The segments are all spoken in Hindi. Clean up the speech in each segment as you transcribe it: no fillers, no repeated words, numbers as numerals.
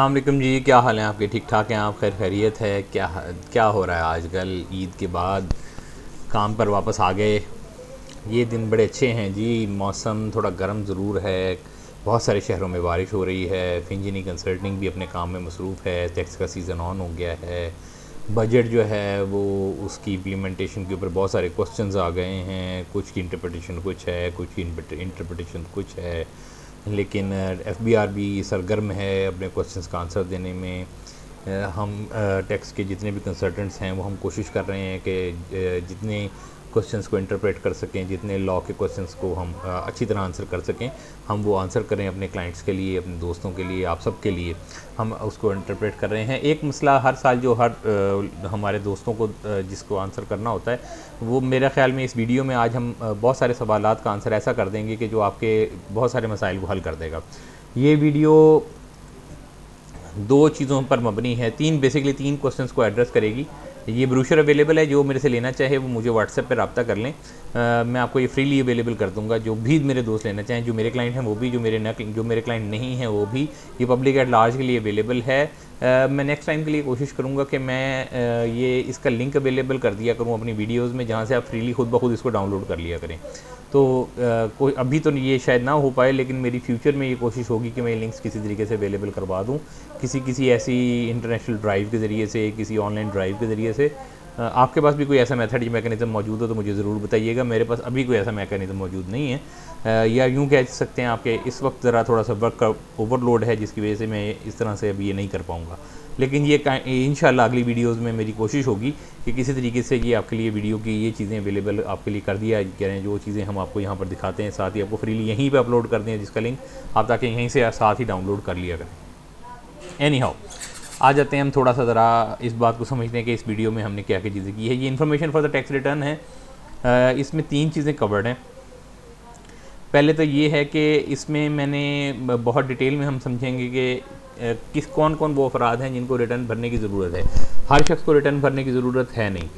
वालेकुम जी, क्या हाल है आपके? ठीक ठाक हैं आप? खैर खैरियत है? क्या हो रहा है आजकल? ईद के बाद काम पर वापस आ गए। ये दिन बड़े अच्छे हैं जी। मौसम थोड़ा गर्म ज़रूर है। बहुत सारे शहरों में बारिश हो रही है। फिंजनी कंसल्टिंग भी अपने काम में मसरूफ़ है। टैक्स का सीज़न ऑन हो गया है। बजट जो है वो उसकी इम्प्लीमेंटेशन के ऊपर बहुत सारे क्वेश्चंस आ गए हैं। कुछ की इंटरप्रिटेशन कुछ है, कुछ की इंटरप्रिटेशन कुछ है, लेकिन एफबीआर भी सरगर्म है अपने क्वेश्चंस का आंसर देने में। हम टैक्स के जितने भी कंसल्टेंट्स हैं वो हम कोशिश कर रहे हैं कि जितने क्वेश्चंस को इंटरप्रेट कर सकें, जितने लॉ के क्वेश्चंस को हम अच्छी तरह आंसर कर सकें, हम वो आंसर करें अपने क्लाइंट्स के लिए, अपने दोस्तों के लिए, आप सब के लिए। हम उसको इंटरप्रेट कर रहे हैं। एक मसला हर साल जो हमारे दोस्तों को जिसको आंसर करना होता है, वो मेरे ख़्याल में इस वीडियो में आज हम बहुत सारे सवालात का आंसर ऐसा कर देंगे कि जो आपके बहुत सारे मसाइल को हल कर देगा। ये वीडियो दो चीज़ों पर मबनी है, बेसिकली तीन क्वेश्चंस को एड्रेस करेगी। ये ब्रोशर अवेलेबल है, जो मेरे से लेना चाहे वो मुझे व्हाट्सएप पर रब्ता कर लें। मैं आपको ये फ्रीली अवेलेबल कर दूंगा। जो भी मेरे दोस्त लेना चाहें, जो मेरे क्लाइंट हैं वो भी, जो मेरे क्लाइंट नहीं हैं वो भी, ये पब्लिक एट लार्ज के लिए अवेलेबल है। मैं नेक्स्ट टाइम के लिए कोशिश करूँगा कि मैं ये इसका लिंक अवेलेबल कर दिया करूँ अपनी वीडियोज़ में, जहाँ से आप फ्रीली खुद ब खुद इसको डाउनलोड कर लिया करें। तो कोई अभी तो ये शायद ना हो पाए, लेकिन मेरी फ्यूचर में ये कोशिश होगी कि मैं लिंक्स किसी तरीके से अवेलेबल करवा दूँ, किसी ऐसी इंटरनेशनल ड्राइव के ज़रिए से, किसी ऑनलाइन ड्राइव के ज़रिए से। आपके पास भी कोई ऐसा मेथड या मैकेनिज़्म मौजूद हो तो मुझे ज़रूर बताइएगा। मेरे पास अभी कोई ऐसा मैकेनिज़्म मौजूद नहीं है, या यूँ कह सकते हैं आपके इस वक्त ज़रा थोड़ा सा वर्क का ओवरलोड है, जिसकी वजह से मैं इस तरह से अभी ये नहीं कर पाऊँगा। लेकिन ये इंशाल्लाह अगली वीडियोज़ में मेरी कोशिश होगी कि किसी तरीके से ये आपके लिए वीडियो की ये चीज़ें अवेलेबल आपके लिए कर दिया करें। जो चीज़ें हम आपको यहाँ पर दिखाते हैं, साथ ही आपको फ्रीली यहीं पे अपलोड कर दें, जिसका लिंक आप ताकि यहीं से साथ ही डाउनलोड कर लिया करें। एनी हाउ, आ जाते हैं हम थोड़ा सा ज़रा इस बात को समझते हैं कि इस वीडियो में हमने क्या क्या चीज़ें की है। ये information for the tax return है। इसमें तीन चीज़ें कवर्ड हैं। पहले तो ये है कि इसमें मैंने बहुत डिटेल में हम समझेंगे कि कौन कौन वो अफराद हैं जिनको रिटर्न भरने की ज़रूरत है। हर शख्स को रिटर्न भरने की ज़रूरत है नहीं।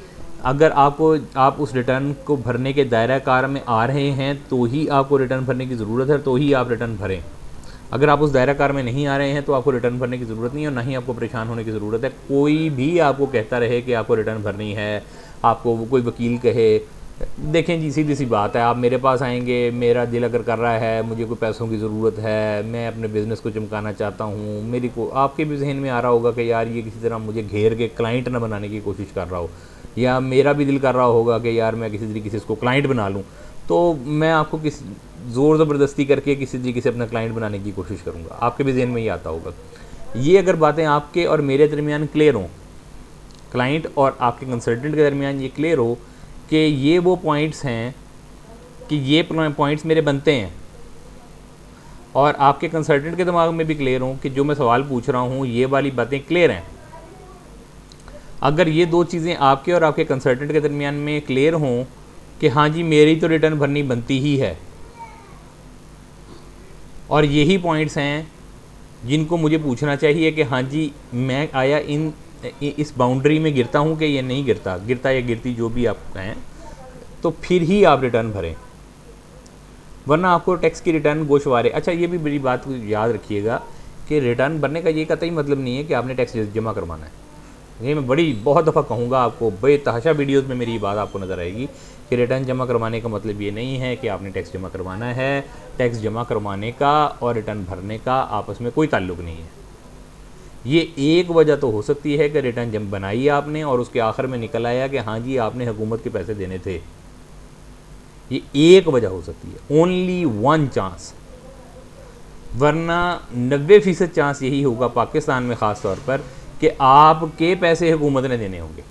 अगर आप उस रिटर्न को भरने के दायरा कार में आ रहे हैं तो ही आपको रिटर्न भरने की ज़रूरत है, तो ही आप रिटर्न भरें। अगर आप उस दायरा कार में नहीं आ रहे हैं तो आपको रिटर्न भरने की ज़रूरत नहीं है, और ना ही आपको परेशान होने की ज़रूरत है। कोई भी आपको कहता रहे कि आपको रिटर्न भरनी है, आपको कोई वकील कहे, देखें जी, सीधी सी बात है। आप मेरे पास आएंगे, मेरा दिल अगर कर रहा है, मुझे कोई पैसों की ज़रूरत है, मैं अपने बिज़नेस को चमकाना चाहता हूँ, मेरी को आपके भी जहन में आ रहा होगा कि यार ये किसी तरह मुझे घेर के क्लाइंट ना बनाने की कोशिश कर रहा हो, या मेरा भी दिल कर रहा होगा कि यार मैं किसी तरीके से इसको क्लाइंट बना लूँ, तो मैं आपको ज़ोर ज़बरदस्ती करके किसी तरीके से अपना क्लाइंट बनाने की कोशिश करूँगा। आपके भी जहन में ही आता होगा। ये अगर बातें आपके और मेरे दरमियान क्लियर हों, क्लाइंट और आपके कंसल्टेंट के दरमियान ये क्लियर हो कि ये वो पॉइंट्स हैं, कि ये पॉइंट्स मेरे बनते हैं, और आपके कंसल्टेंट के दिमाग में भी क्लियर हो कि जो मैं सवाल पूछ रहा हूँ ये वाली बातें क्लियर हैं। अगर ये दो चीज़ें आपके और आपके कंसल्टेंट के दरमियान में क्लियर हों कि हाँ जी मेरी तो रिटर्न भरनी बनती ही है, और यही पॉइंट्स हैं जिनको मुझे पूछना चाहिए कि हाँ जी मैं आया इस बाउंड्री में गिरता हूँ कि ये नहीं गिरता या गिरती, जो भी आप कहें, तो फिर ही आप रिटर्न भरें, वरना आपको टैक्स की रिटर्न गोशवारे। अच्छा, ये भी बड़ी बात याद रखिएगा कि रिटर्न भरने का ये कतई मतलब नहीं है कि आपने टैक्स जमा करवाना है। ये मैं बहुत दफ़ा कहूँगा आपको, बेतहाशा वीडियोज़ में मेरी बात आपको नज़र आएगी कि रिटर्न जमा करवाने का मतलब ये नहीं है कि आपने टैक्स जमा करवाना है। टैक्स जमा करवाने का और रिटर्न भरने का आपस में कोई ताल्लुक़ नहीं है। ये एक वजह तो हो सकती है कि रिटर्न जब बनाई आपने और उसके आखिर में निकल आया कि हाँ जी आपने हुकूमत के पैसे देने थे, ये एक वजह हो सकती है, ओनली वन चांस। वरना 90% चांस यही होगा पाकिस्तान में ख़ास तौर पर कि आपके पैसे हुकूमत ने देने होंगे।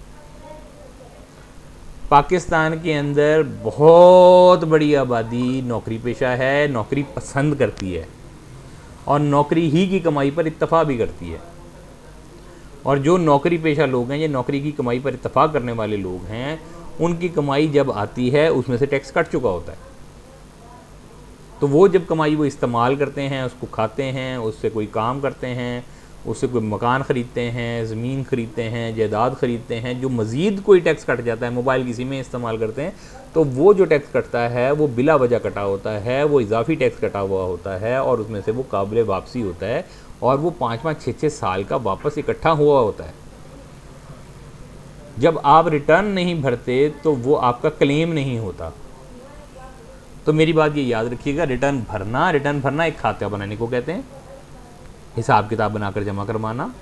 पाकिस्तान के अंदर बहुत बड़ी आबादी नौकरी पेशा है, नौकरी पसंद करती है, और नौकरी ही की कमाई पर इत्तफाक भी करती है। और जो नौकरी पेशा लोग हैं, ये नौकरी की कमाई पर इत्तफाक करने वाले लोग हैं, उनकी कमाई जब आती है उसमें से टैक्स कट चुका होता है। तो वो जब कमाई वो इस्तेमाल करते हैं, उसको खाते हैं, उससे कोई काम करते हैं, उससे कोई मकान ख़रीदते हैं, ज़मीन ख़रीदते हैं, जायदाद ख़रीदते हैं, जो मज़ीद कोई टैक्स कट जाता है, मोबाइल किसी में इस्तेमाल करते हैं, तो वो जो टैक्स कटता है वो बिला वजह कटा होता है, वो इजाफी टैक्स कटा हुआ होता है, और उसमें से वो काबिल वापसी होता है, और वो 5-5, 6-6 साल का वापस इकट्ठा हुआ होता है। जब आप रिटर्न नहीं भरते तो वो आपका क्लेम नहीं होता। तो मेरी बात ये याद रखिएगा, रिटर्न भरना एक खाता बनाने को कहते हैं, हिसाब किताब बनाकर जमा करवाना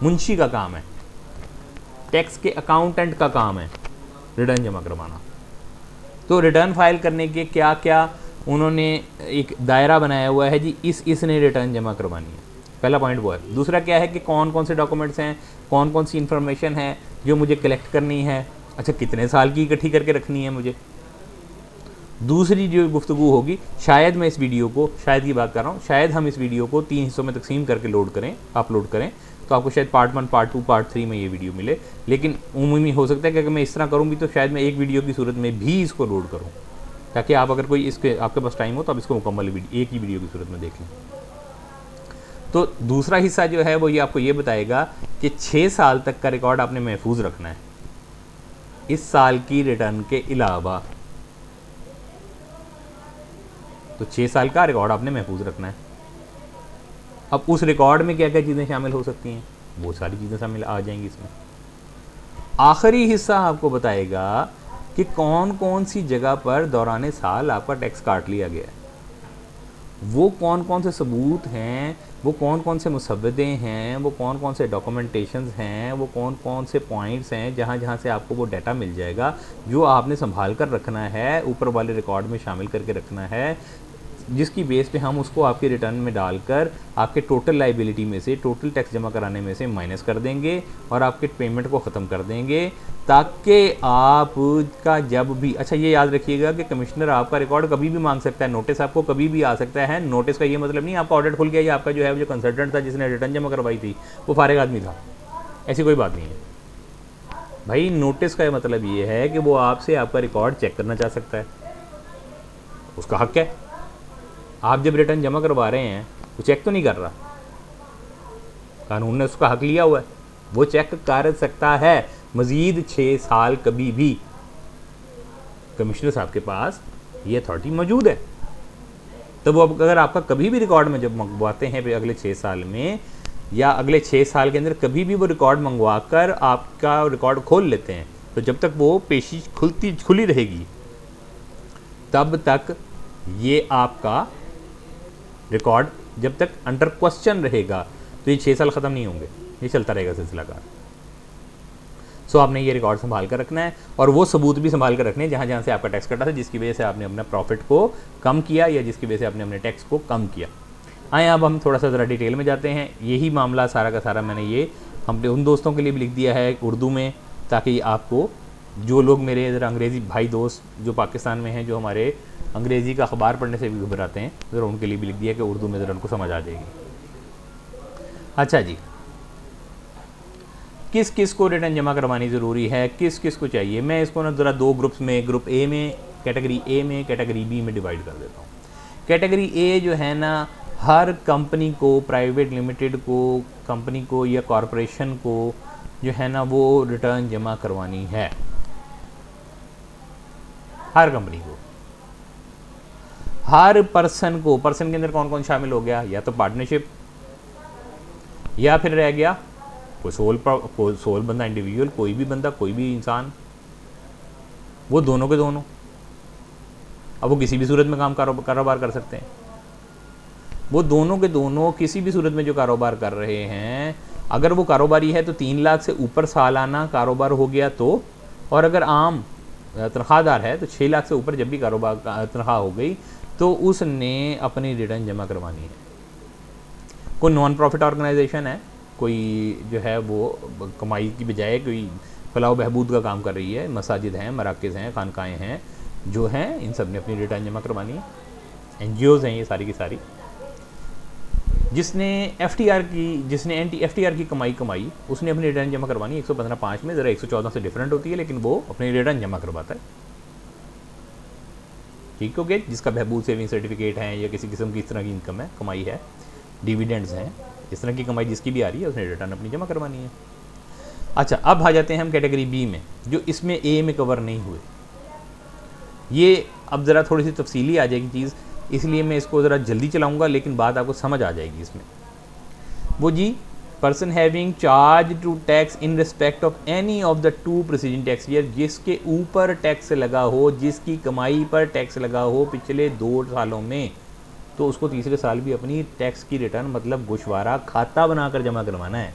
मुंशी का काम है, टैक्स के अकाउंटेंट का काम है रिटर्न जमा करवाना। तो रिटर्न फाइल करने के क्या क्या उन्होंने एक दायरा बनाया हुआ है जी, इसने रिटर्न जमा करवानी है, पहला पॉइंट वो है। दूसरा क्या है कि कौन कौन से डॉक्यूमेंट्स हैं, कौन कौन सी इन्फॉर्मेशन है जो मुझे कलेक्ट करनी है, अच्छा कितने साल की इकट्ठी करके रखनी है मुझे। दूसरी जो गुफ्तगू होगी, शायद मैं इस वीडियो को, शायद की बात कर रहा हूँ, शायद हम इस वीडियो को 3 हिस्सों में तकसीम करके अपलोड करें, तो आपको शायद पार्ट 1, पार्ट 2, पार्ट 3 में ये वीडियो मिले। लेकिन उम्मीद हो सकता है कि अगर मैं इस तरह करूँगी तो शायद मैं एक वीडियो की सूरत में भी इसको लोड करूँ, ताकि आप अगर कोई आपके पास टाइम हो तो आप इसको मुकम्मल एक ही वीडियो की सूरत में देख लें। तो दूसरा हिस्सा जो है वो ये आपको ये बताएगा कि 6 साल तक का रिकॉर्ड आपने महफूज रखना है, इस साल की रिटर्न के अलावा। तो 6 साल का रिकॉर्ड आपने महफूज रखना है। अब उस रिकॉर्ड में क्या क्या चीज़ें शामिल हो सकती हैं, वो सारी चीज़ें शामिल आ जाएंगी इसमें। आखिरी हिस्सा आपको बताएगा कि कौन कौन सी जगह पर दौराने साल आपका टैक्स काट लिया गया है, वो कौन कौन से सबूत हैं, वो कौन कौन से मुसव्वदे हैं, वो कौन कौन से डॉक्यूमेंटेशंस हैं, वो कौन कौन से पॉइंट्स हैं जहाँ जहाँ से आपको वो डाटा मिल जाएगा, जो आपने संभाल कर रखना है, ऊपर वाले रिकॉर्ड में शामिल करके रखना है, जिसकी बेस पे हम उसको आपके रिटर्न में डालकर आपके टोटल लाइबिलिटी में से, टोटल टैक्स जमा कराने में से माइनस कर देंगे और आपके पेमेंट को ख़त्म कर देंगे, ताकि आपका जब भी, अच्छा ये याद रखिएगा कि कमिश्नर आपका रिकॉर्ड कभी भी मांग सकता है, नोटिस आपको कभी भी आ सकता है। नोटिस का ये मतलब नहीं आपका ऑडिट खुल गया या आपका जो है जो कंसल्टेंट था जिसने रिटर्न जमा करवाई थी वो फारिग आदमी था, ऐसी कोई बात नहीं है भाई। नोटिस का मतलब ये है कि वो आपसे आपका रिकॉर्ड चेक करना चाह सकता है, उसका हक है। आप जब रिटर्न जमा करवा रहे हैं वो चेक तो नहीं कर रहा, कानून ने उसका हक लिया हुआ है, वो चेक कर सकता है मज़ीद 6 साल कभी भी। कमिश्नर साहब के पास ये अथॉरिटी मौजूद है। तो वो अगर आपका कभी भी रिकॉर्ड में जब मंगवाते हैं अगले 6 साल में या अगले 6 साल के अंदर कभी भी वो रिकॉर्ड मंगवा कर आपका रिकॉर्ड खोल लेते हैं, तो जब तक वो पेशी खुली रहेगी तब तक ये आपका रिकॉर्ड जब तक अंडर क्वेश्चन रहेगा तो ये 6 साल ख़त्म नहीं होंगे, ये चलता रहेगा सिलसिलाकार। सो आपने ये रिकॉर्ड संभाल कर रखना है और वो सबूत भी संभाल कर रखने हैं जहाँ जहाँ से आपका टैक्स कटा था, जिसकी वजह से आपने अपना प्रॉफिट को कम किया या जिसकी वजह से आपने अपने टैक्स को कम किया। आए अब हम थोड़ा सा ज़रा डिटेल में जाते हैं। यही मामला सारा का सारा मैंने ये हमने उन दोस्तों के लिए भी लिख दिया है उर्दू में, ताकि आपको जो लोग मेरे ज़रा अंग्रेज़ी भाई दोस्त जो पाकिस्तान में हैं, जो हमारे अंग्रेज़ी का अखबार पढ़ने से भी घबराते हैं, ज़रा उनके लिए भी लिख दिया कि उर्दू में ज़रा उनको समझ आ जाएगी। अच्छा जी, किस किस को रिटर्न जमा करवानी ज़रूरी है, किस किस को चाहिए, मैं इसको ना ज़रा 2 ग्रुप्स में, ग्रुप ए में, कैटेगरी ए में, कैटेगरी बी में डिवाइड कर देता हूँ। कैटेगरी ए जो है ना, हर कंपनी को, प्राइवेट लिमिटेड को, कंपनी को या कॉरपोरेशन को जो है ना वो रिटर्न जमा करवानी है, हर कंपनी को, हर पर्सन को। पर्सन के अंदर कौन कौन शामिल हो गया, या तो पार्टनरशिप, या फिर रह गया कोई सोल बंदा, इंडिविजुअल, कोई भी बंदा, कोई भी इंसान, वो दोनों के दोनों। अब वो किसी भी सूरत में कारोबार कर सकते हैं, वो दोनों के दोनों किसी भी सूरत में जो कारोबार कर रहे हैं, अगर वो कारोबारी है तो 3 लाख से ऊपर सालाना कारोबार हो गया तो, और अगर आम तनख्वाहदार है तो 6 लाख से ऊपर जब भी कारोबार तनख्वाह हो गई तो उसने अपनी रिटर्न जमा करवानी है। कोई नॉन प्रॉफिट ऑर्गेनाइजेशन है, कोई जो है वो कमाई की बजाय कोई फलाह बहबूद का काम कर रही है, मसाजिद हैं, मराकज़ हैं, खानकाएँ हैं जो हैं, इन सब ने अपनी रिटर्न जमा करवानी है। NGOs हैं ये सारी की सारी। जिसने FTR की, जिसने FTR की कमाई उसने अपनी रिटर्न जमा करवानी है 115(5) में, ज़रा 114 से डिफरेंट होती है, लेकिन वो अपनी रिटर्न जमा करवाता है। ठीक हो गया। जिसका बहबूद सेविंग सर्टिफिकेट है या किसी किस्म की इस तरह की इनकम है, कमाई है, डिविडेंड्स हैं, इस तरह की कमाई जिसकी भी आ रही है उसने रिटर्न अपनी जमा करवानी है। अच्छा, अब आ जाते हैं हम कैटेगरी बी में, जो इसमें ए में कवर नहीं हुए। ये अब ज़रा थोड़ी सी तफसीली आ जाएगी चीज़, इसलिए मैं इसको ज़रा जल्दी चलाऊंगा, लेकिन बात आपको समझ आ जाएगी इसमें। वो जी person having charge to tax in respect of any of the 2 preceding tax year, जिसके ऊपर टैक्स लगा हो, जिसकी कमाई पर टैक्स लगा हो पिछले 2 सालों में, तो उसको तीसरे साल भी अपनी टैक्स की रिटर्न मतलब गोशवारा खाता बनाकर जमा करवाना है।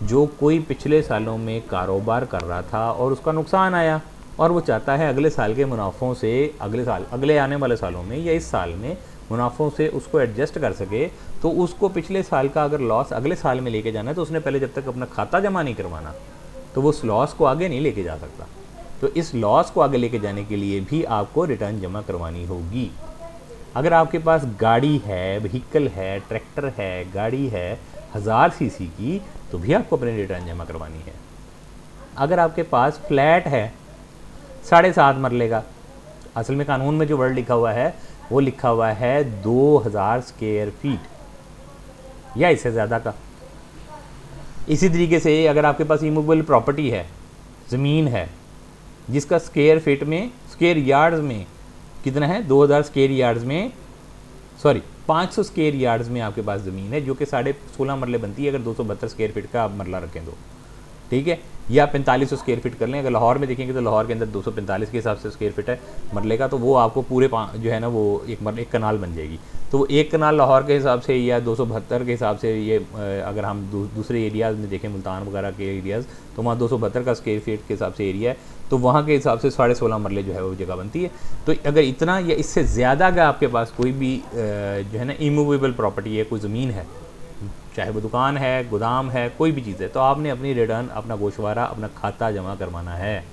जो कोई पिछले सालों में कारोबार कर रहा था और उसका नुकसान आया और वो चाहता है अगले साल के मुनाफों से अगले आने वाले सालों में या इस साल में मुनाफों से उसको एडजस्ट कर सके, तो उसको पिछले साल का अगर लॉस अगले साल में लेके जाना है तो उसने पहले जब तक अपना खाता जमा नहीं करवाना तो वो उस लॉस को आगे नहीं लेके जा सकता। तो इस लॉस को आगे लेके जाने के लिए भी आपको रिटर्न जमा करवानी होगी। अगर आपके पास गाड़ी है, व्हीकल है, ट्रैक्टर है, गाड़ी है 1000 सीसी की, तो भी आपको अपनी रिटर्न जमा करवानी है। अगर आपके पास फ्लैट है 7.5 मरले का, असल में कानून में जो वर्ड लिखा हुआ है वो लिखा हुआ है 2000 स्क्वायर फीट या इससे ज़्यादा का। इसी तरीके से अगर आपके पास इमूवेबल प्रॉपर्टी है, ज़मीन है, जिसका स्क्वायर फीट में, स्क्वायर यार्ड्स में कितना है, 2000 स्क्वायर यार्ड्स में, सॉरी 500 स्क्वायर यार्ड्स में आपके पास ज़मीन है, जो कि 16.5 मरले बनती है अगर 272 स्क्वायर फीट का आप मरला रखें तो, ठीक है, या 4500 स्क्वायर फीट कर लें। अगर लाहौर में देखेंगे तो लाहौर के अंदर 245 के हिसाब से स्क्वायर फीट है मरले का, तो वो आपको पूरे जो है ना वो एक कनाल बन जाएगी। तो वो एक कनाल लाहौर के हिसाब से या 272 के हिसाब से, ये अगर हम दूसरे एरियाज़ में देखें मुल्तान वगैरह के एरियाज़, तो वहाँ 272 का स्क्वायर फीट के हिसाब से एरिया है, तो वहाँ के हिसाब से 16.5 मरले जो है वो जगह बनती है। तो अगर इतना या इससे ज़्यादा का आपके पास कोई भी जो है ना इमूवेबल प्रॉपर्टी है, कोई ज़मीन है, चाहे वो दुकान है, गोदाम है, कोई भी चीज़ है, तो आपने अपनी रिटर्न, अपना गोशवारा, अपना खाता जमा करवाना है।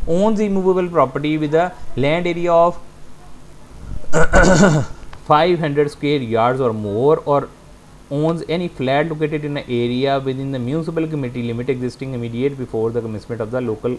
Owns immovable property with a land area of 500 square yards और मोर, और owns any flat located in an area within the municipal community limit existing immediate before the commencement of the local।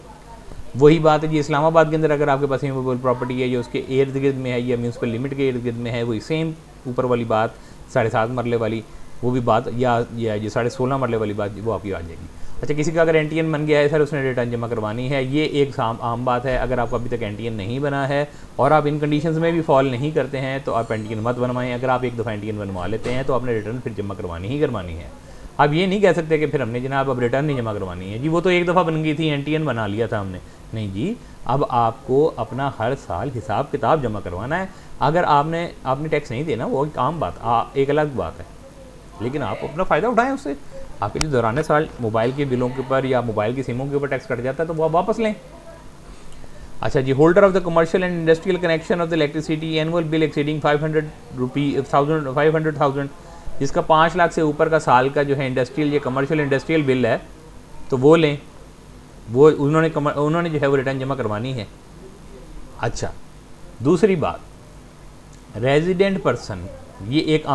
वही बात है जी, इस्लामाबाद के अंदर अगर आपके पास इमूवेबल प्रॉपर्टी है जो उसके इर्द गिर्द में है या म्यूनसिपल लिमिट के इर्द गिर्द में है, वही सेम ऊपर वाली बात 7.5 मरले वाली वो भी बात, या ये 16.5 मरले वाली बात वो आपकी आ जाएगी। अच्छा, किसी का अगर एनटीएन बन गया है सर, उसने रिटर्न जमा करवानी है, ये एक आम बात है। अगर आपका अभी तक एनटीएन नहीं बना है और आप इन कंडीशंस में भी फॉल नहीं करते हैं तो आप एनटीएन मत बनवाएं। अगर आप एक दफ़ा एनटीएन बनवा लेते हैं तो आपने रिटर्न फिर जमा करवानी ही करवानी है। आप ये नहीं कह सकते कि फिर हमने जनाब अब रिटर्न नहीं जमा करवानी है जी, वो तो एक दफ़ा बन गई थी, एनटीएन बना लिया था हमने। नहीं जी, अब आपको अपना हर साल हिसाब किताब जमा करवाना है। अगर आपने टैक्स नहीं देना वो एक आम बात, एक अलग बात है, लेकिन आप अपना फ़ायदा उठाएं उससे। आपके जो दौरान साल मोबाइल के बिलों के ऊपर या मोबाइल की सिमों के ऊपर टैक्स कट जाता है तो वो आप वापस लें। अच्छा जी, holder of the commercial and industrial connection of the electricity annual bill exceeding 500,000, जिसका 5 लाख से ऊपर का साल का जो है इंडस्ट्रियल या कमर्शियल इंडस्ट्रियल बिल है, तो वो लें, वो उन्होंने जो है वो रिटर्न जमा करवानी है। अच्छा, दूसरी बात, रेजिडेंट पर्सन, ये एक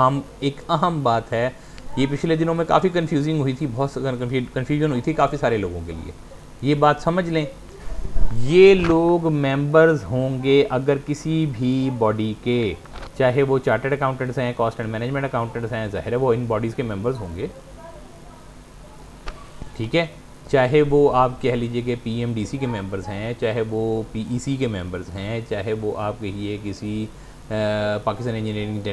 अहम बात है। ये पिछले दिनों में काफ़ी कन्फ्यूजिंग हुई थी, बहुत कन्फ्यूजन हुई थी काफ़ी सारे लोगों के लिए। ये बात समझ लें, ये लोग मेंबर्स होंगे अगर किसी भी बॉडी के, चाहे वो चार्टर्ड अकाउंटेंट्स हैं, कॉस्ट एंड मैनेजमेंट अकाउंटेंट्स हैं, ज़ाहिर है वो इन बॉडीज़ के मेंबर्स होंगे, ठीक है। चाहे वो आप कह लीजिए कि पीएमडीसी के मेंबर्स हैं, चाहे वो पीईसी के मेंबर्स हैं, चाहे वो आप कहिए किसी पाकिस्तान इंजीनियरिंग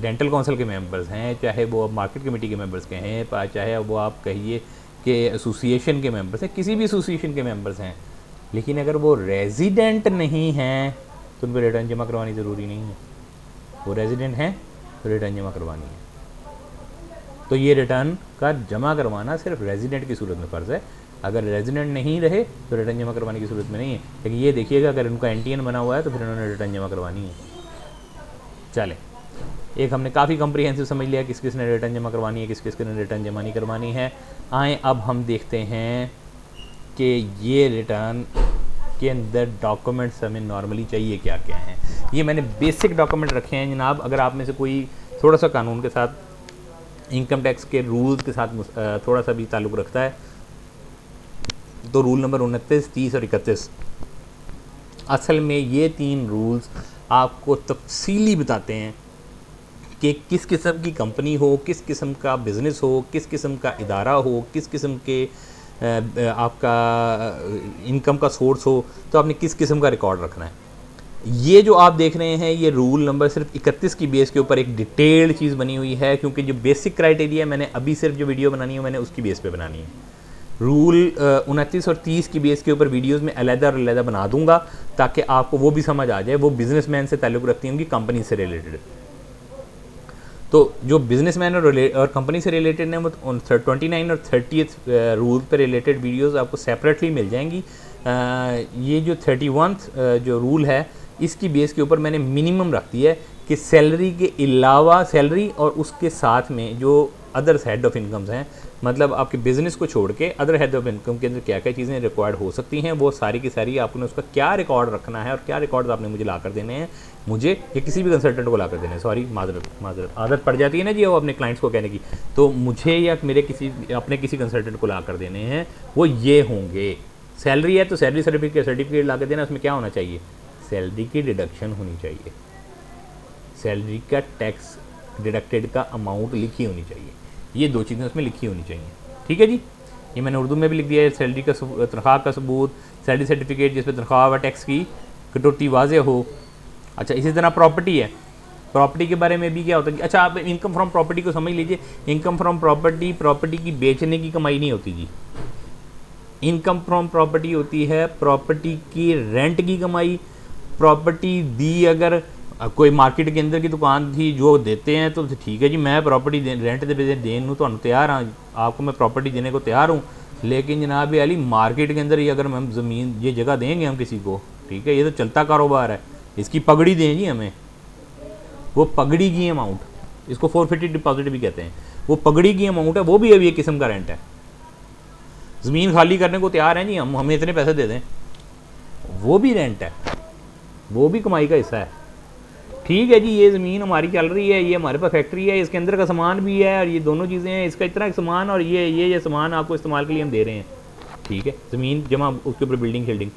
डेंटल काउंसिल के मेंबर्स हैं, चाहे वो अब मार्केट कमेटी के मेंबर्स के हैं, चाहे वो आप कहिए कि एसोसिएशन के मेंबर्स हैं, किसी भी एसोसिएशन के मेंबर्स हैं, लेकिन अगर वो रेजिडेंट नहीं हैं तो उन पर रिटर्न जमा करवानी ज़रूरी नहीं है। वो रेजिडेंट हैं तो रिटर्न जमा करवानी है। तो ये रिटर्न का जमा करवाना सिर्फ रेजिडेंट की सूरत में फ़र्ज़ है। अगर रेजिडेंट नहीं रहे तो रिटर्न जमा करवाने की सूरत में नहीं है। लेकिन ये देखिएगा, अगर उनका एनटीएन बना हुआ है तो फिर उन्होंने रिटर्न जमा करवानी है। चले, एक हमने काफ़ी कम्प्रीहेंसिव समझ लिया किस किस ने रिटर्न जमा करवानी है, किस किस ने रिटर्न जमा नहीं करवानी है। आए अब हम देखते हैं कि ये रिटर्न के अंदर डॉक्यूमेंट्स हमें नॉर्मली चाहिए क्या क्या हैं। ये मैंने बेसिक डॉक्यूमेंट रखे हैं जनाब। अगर आप में से कोई थोड़ा सा कानून के साथ, इनकम टैक्स के रूल्स के साथ थोड़ा सा भी ताल्लुक़ रखता है तो रूल नंबर 29, 30 और 31, असल में ये 3 रूल्स आपको तफसीली बताते हैं कि किस किस्म की कंपनी हो, किस किस्म का बिज़नेस हो, किस किस्म का इदारा हो, किस किस्म के आपका इनकम का सोर्स हो, तो आपने किस किस्म का रिकॉर्ड रखना है। ये जो आप देख रहे हैं ये रूल नंबर सिर्फ 31 की बेस के ऊपर एक डिटेल्ड चीज़ बनी हुई है, क्योंकि जो बेसिक क्राइटेरिया मैंने अभी सिर्फ जो वीडियो बनानी है मैंने उसकी बेस पे बनानी है। रूल 29 और 30 की बेस के ऊपर वीडियोस में अलग और अलग बना दूंगा ताकि आपको वो भी समझ आ जाए, वो बिजनेसमैन से ताल्लुक़ रखती होंगी कंपनी से रिलेटेड। तो जो बिजनेसमैन और कंपनी से रिलेटेड है वो 29 और 30th रूल पे रिलेटेड वीडियोस आपको सेपरेटली मिल जाएंगी। ये जो 31th जो रूल है इसकी बेस के ऊपर मैंने मिनिमम रख दिया है कि सैलरी के अलावा, सैलरी और उसके साथ में जो अदर हेड ऑफ इनकम्स हैं, मतलब आपके बिज़नेस को छोड़ के अदर हेड ऑफ इनकम के अंदर क्या क्या चीज़ें रिक्वायर्ड हो सकती हैं, वो सारी की सारी आपने उसका क्या रिकॉर्ड रखना है और क्या रिकॉर्ड आपने मुझे ला कर देने हैं, मुझे या किसी भी कंसल्टेंट को ला कर देने हैं। सॉरी, माजरत आदत पड़ जाती है ना जी वो अपने क्लाइंट्स को कहने की, तो मुझे या मेरे अपने किसी कंसल्टेंट को ला कर देने हैं, वो ये होंगे। सैलरी है तो सैलरी सर्टिफिकेट ला कर देना, उसमें क्या होना चाहिए, सैलरी की डिडक्शन होनी चाहिए, सैलरी का टैक्स डिडक्टेड का अमाउंट लिखी होनी चाहिए, ये दो चीज़ें उसमें लिखी होनी चाहिए। ठीक है जी, ये मैंने उर्दू में भी लिख दिया है। सैलरी का तनख्वाह का सबूत, सैलरी सर्टिफिकेट जिसमें तनख्वाह व टैक्स की कटौती वाज़ेह हो। अच्छा, इसी तरह प्रॉपर्टी है, प्रॉपर्टी के बारे में भी क्या होता है। अच्छा, आप इनकम फ्रॉम प्रॉपर्टी को समझ लीजिए। इनकम फ्रॉम प्रॉपर्टी की बेचने की कमाई नहीं होती जी। इनकम फ्रॉम प्रॉपर्टी होती है प्रॉपर्टी की रेंट की कमाई। प्रॉपर्टी दी, अगर कोई मार्केट के अंदर की दुकान थी जो देते हैं तो ठीक है जी, मैं प्रॉपर्टी रेंट दे देने तो तैयार हाँ, आपको मैं प्रॉपर्टी देने को तैयार हूँ, लेकिन जनाब अली मार्केट के अंदर ये अगर हम ज़मीन ये जगह देंगे हम किसी को, ठीक है, ये तो चलता कारोबार है, इसकी पगड़ी दें जी हमें, वो पगड़ी की अमाउंट, इसको फोरफिटेड डिपॉजिट भी कहते हैं, वो पगड़ी की अमाउंट है, वो भी अभी एक किस्म का रेंट है। ज़मीन खाली करने को तैयार हैं जी हम, हमें इतने पैसे दे दें, वो भी रेंट है, वो भी कमाई का हिस्सा है। ठीक है जी, ये ज़मीन हमारी चल रही है, ये हमारे पास फैक्ट्री है, इसके अंदर का सामान भी है और ये दोनों चीज़ें हैं, इसका इतना सामान और ये सामान आपको इस्तेमाल के लिए हम दे रहे हैं। ठीक है, ज़मीन जमा उसके ऊपर बिल्डिंग शिल्डिंग,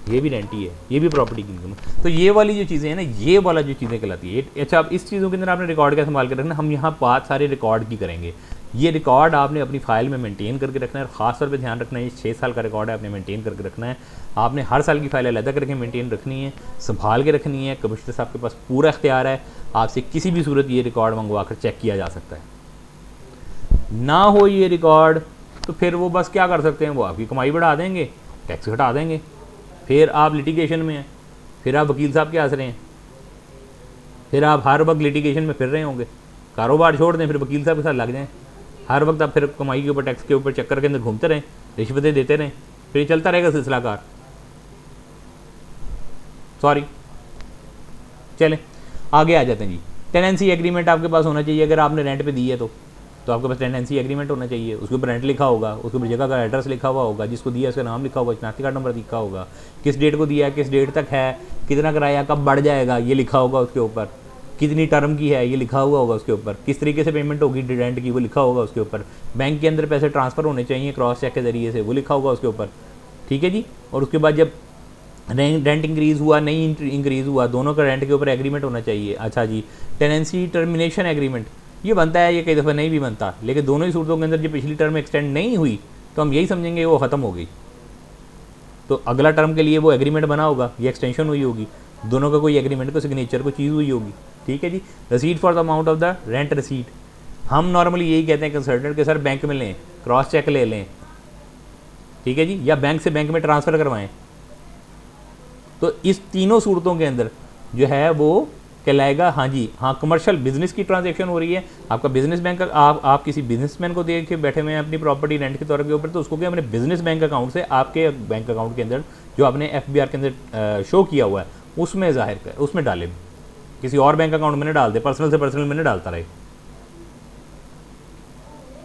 ये भी रेंट ही है, ये भी प्रॉपर्टी की इनकम। तो ये वाली जो चीज़ें हैं ना, ये वाला जो चीज़ें कहलाती है। अच्छा, अब इस चीज़ों के अंदर आपने रिकॉर्ड क्या संभाल के रखना, हम यहाँ बात सारे रिकॉर्ड की करेंगे। ये रिकॉर्ड आपने अपनी फाइल में मेंटेन करके रखना है और ख़ास तौर पे ध्यान रखना है, ये 6 साल का रिकॉर्ड है, आपने मेंटेन करके रखना है। आपने हर साल की फाइल अलग करके मेंटेन रखनी है, संभाल के रखनी है। कमिश्नर साहब के पास पूरा इख्तियार है, आपसे किसी भी सूरत ये रिकॉर्ड मंगवा कर चेक किया जा सकता है। ना हो ये रिकॉर्ड तो फिर वो बस क्या कर सकते हैं, वो आपकी कमाई बढ़ा देंगे, टैक्स घटा देंगे, फिर आप लिटिगेशन में हैं, फिर आप वकील साहब के आसरे हैं, फिर आप हर वक्त लिटिगेशन में फिर रहे होंगे। कारोबार छोड़ दें, फिर वकील साहब के साथ लग जाएं, हर वक्त आप फिर कमाई के ऊपर टैक्स के ऊपर चक्कर के अंदर घूमते रहें, रिश्वतें देते रहें, फिर ये चलता रहेगा सिलसिलाकार। सॉरी, चलें आगे आ जाते हैं जी। टेनेंसी एग्रीमेंट आपके पास होना चाहिए, अगर आपने रेंट पे दी है तो आपके पास टेनेंसी एग्रीमेंट होना चाहिए, उसके ऊपर रेंट लिखा होगा, उसके ऊपर जगह का एड्रेस लिखा हुआ होगा, जिसको दिया उसका नाम लिखा होगा, शनाख्ती कार्ड नंबर लिखा होगा, किस डेट को दिया है, किस डेट तक है, कितना किराया कब बढ़ जाएगा ये लिखा होगा उसके ऊपर, कितनी टर्म की है ये लिखा हुआ होगा उसके ऊपर, किस तरीके से पेमेंट होगी रेंट की वो लिखा होगा उसके ऊपर, बैंक के अंदर पैसे ट्रांसफ़र होने चाहिए क्रॉस चेक के ज़रिए से, वो लिखा होगा उसके ऊपर। ठीक है जी, और उसके बाद जब रेंट इंक्रीज़ हुआ नहीं इंक्रीज़ हुआ, दोनों का रेंट के ऊपर एग्रीमेंट होना चाहिए। अच्छा जी, टेनेंसी टर्मिनेशन एग्रीमेंट ये बनता है, ये कई दफ़ा नहीं भी बनता, लेकिन दोनों ही सूरतों के अंदर जब पिछली टर्म एक्सटेंड नहीं हुई तो हम यही समझेंगे वो ख़त्म हो गई, तो अगला टर्म के लिए वो एग्रीमेंट बना होगा, ये एक्सटेंशन हुई होगी, दोनों का कोई एग्रीमेंट को सिग्नेचर को चीज़ हुई होगी। ठीक है जी, receipt for the amount of the rent receipt, हम नॉर्मली यही कहते हैं कंसल्टेंट के सर बैंक में लें, क्रॉस चेक ले लें, ठीक है जी, या बैंक से बैंक में ट्रांसफ़र करवाएं। तो इस तीनों सूरतों के अंदर जो है वो कहलाएगा, हाँ जी हाँ, कमर्शियल बिजनेस की ट्रांजैक्शन हो रही है, आपका बिजनेस बैंक, आप किसी बिजनेसमैन को दे के बैठे हुए हैं अपनी प्रॉपर्टी रेंट के तौर के ऊपर, तो उसको क्या अपने बिजनेस बैंक अकाउंट से आपके बैंक अकाउंट के अंदर जो आपने FBR के अंदर शो किया हुआ है उसमें जाहिर कर, उसमें डाले, किसी और बैंक अकाउंट में न डाल दे, पर्सनल से पर्सनल में न डालता रहे।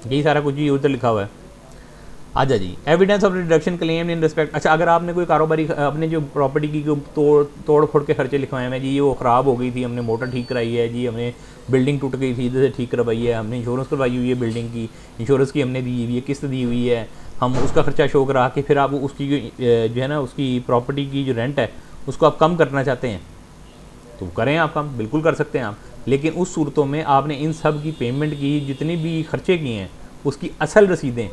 यही सारा कुछ ही उधर लिखा हुआ है। अच्छा जी, evidence of reduction claim in respect. अच्छा, अगर आपने कोई कारोबारी अपने जो प्रॉपर्टी की तोड़ फोड़ के खर्चे लिखवाए हैं जी, ये वो ख़राब हो गई थी, हमने मोटर ठीक कराई है जी, हमने बिल्डिंग टूट गई थी इधर से ठीक करवाई है, हमने इंश्योरेंस करवाई हुई है बिल्डिंग की, इंश्योरेंस की हमने दी हुई है, किस्त दी हुई है, हम उसका खर्चा शो करा के फिर आप उसकी जो है ना उसकी प्रॉपर्टी की जो रेंट है उसको आप कम करना चाहते हैं तो करें, आप कम बिल्कुल कर सकते हैं आप, लेकिन उस सूरतों में आपने इन सब की पेमेंट की, जितनी भी खर्चे किए हैं उसकी असल रसीदें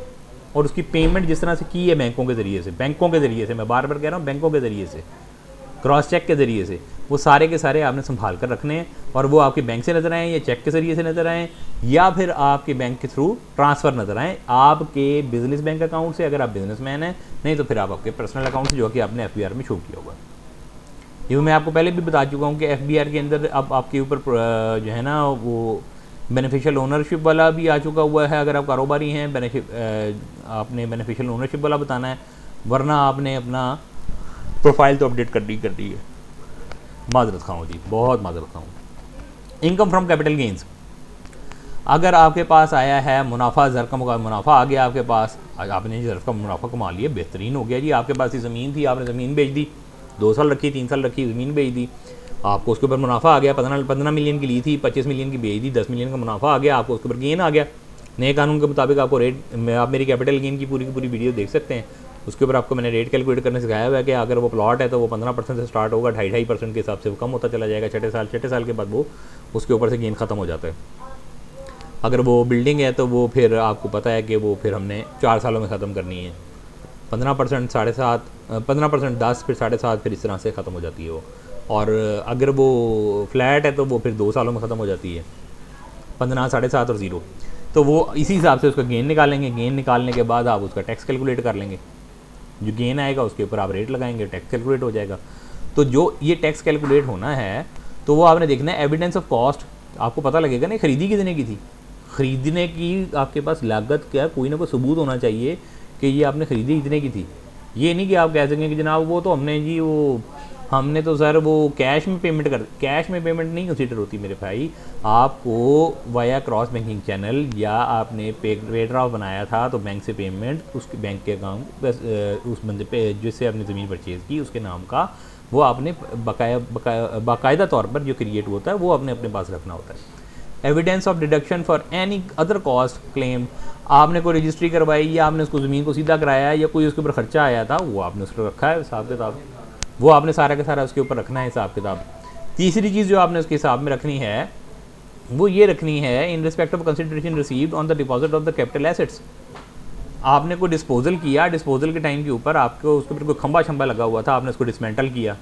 और उसकी पेमेंट जिस तरह से की है बैंकों के ज़रिए से, मैं बार बार कह रहा हूँ बैंकों के ज़रिए से, क्रॉस चेक के ज़रिए से, वो सारे के सारे आपने संभाल कर रखने हैं, और वो आपके बैंक से नज़र आएँ या चेक के ज़रिए से नज़र आएँ या फिर आपके बैंक के थ्रू ट्रांसफ़र नज़र आएँ आपके बिजनेस बैंक अकाउंट से, अगर आप बिजनेसमैन हैं, नहीं तो फिर आप आपके पर्सनल अकाउंट से, जो कि आपने FBR में शो किया होगा। ये मैं आपको पहले भी बता चुका हूँ कि FBR के अंदर अब आपके ऊपर जो है ना वो बेनिफिशियल ओनरशिप वाला भी आ चुका हुआ है। अगर आप कारोबारी हैं, आपने बेनिफिशियल ओनरशिप वाला बताना है, वरना आपने अपना प्रोफाइल तो अपडेट करनी है। माजरत खाऊँ जी, बहुत माजरत खाऊँ। इनकम फ्रॉम कैपिटल गेंस, अगर आपके पास आया है मुनाफा, ज़र का मुनाफा आ गया आपके पास, आपने ज़र का मुनाफा कमा लिया, बेहतरीन हो गया जी। आपके पास ही ज़मीन थी, आपने ज़मीन बेच दी, 2 साल रखी, 3 साल रखी, ज़मीन बेच दी, आपको उसके ऊपर मुनाफा आ गया। 15 मिलियन की ली थी, 25 मिलियन की बेच दी, 10 मिलियन का मुनाफा आ गया, आपको उसके ऊपर गेन आ गया। नए कानून के मुताबिक आपको रेट, आप मेरी कैपिटल गेन की पूरी वीडियो देख सकते हैं, उसके ऊपर आपको मैंने रेट कैलकुलेट करने सिखाया हुआ है कि अगर वो प्लॉट है तो वो 15% से स्टार्ट होगा, 2.5% के हिसाब से वो कम होता चला जाएगा। छठे साल के बाद वो उसके ऊपर से गेन ख़त्म हो जाता है। अगर वो बिल्डिंग है तो वो फिर आपको पता है कि वो फिर हमने 4 सालों में ख़त्म करनी है। 15%, 7.5, 15%, 10, फिर 7.5, फिर इस तरह से ख़त्म हो जाती है वो। और अगर वो फ्लैट है तो वो फिर 2 सालों में ख़त्म हो जाती है, 15, 7.5 और 0। तो वो इसी हिसाब से उसका गेन निकालेंगे। गेन निकालने के बाद आप उसका टैक्स कैलकुलेट कर लेंगे, जो गेन आएगा उसके ऊपर आप रेट लगाएंगे, टैक्स कैलकुलेट हो जाएगा। तो जो ये टैक्स कैलकुलेट होना है तो वो आपने देखना है एविडेंस ऑफ कॉस्ट, आपको पता लगेगा नहीं खरीदी कितने की थी। ख़रीदने की आपके पास लागत क्या, कोई ना कोई सबूत होना चाहिए कि ये आपने ख़रीदी इतने की थी। ये नहीं कि आप कह सकें कि जनाब वो तो हमने तो सर वो कैश में पेमेंट नहीं कंसिडर होती मेरे भाई। आपको वाया क्रॉस बैंकिंग चैनल या आपने पे ड्राफ्ट बनाया था तो बैंक से पेमेंट उसके बैंक के अकाउंट उस बंदे पे जिससे आपने ज़मीन परचेज़ की उसके नाम का वो आपने बाकायदा तौर पर जो क्रिएट होता है वो आपने अपने पास रखना होता है। Evidence of deduction for any other cost claim, आपने कोई रजिस्ट्री करवाई या आपने उसको ज़मीन को सीधा कराया या कोई उसके ऊपर ख़र्चा आया था वो आपने उसको रखा है हिसाब किताब, वो आपने सारा का सारा उसके ऊपर रखना है हिसाब किताब। तीसरी चीज़ जो आपने उसके हिसाब में रखनी है वो ये रखनी है इन respect of consideration received on the deposit of the capital assets. आपने कोई डिस्पोजल किया, डिस्पोजल के टाइम के ऊपर आपको उसके ऊपर कोई खंबा शंबा लगा हुआ था, आपने उसको डिसमेंटल किया,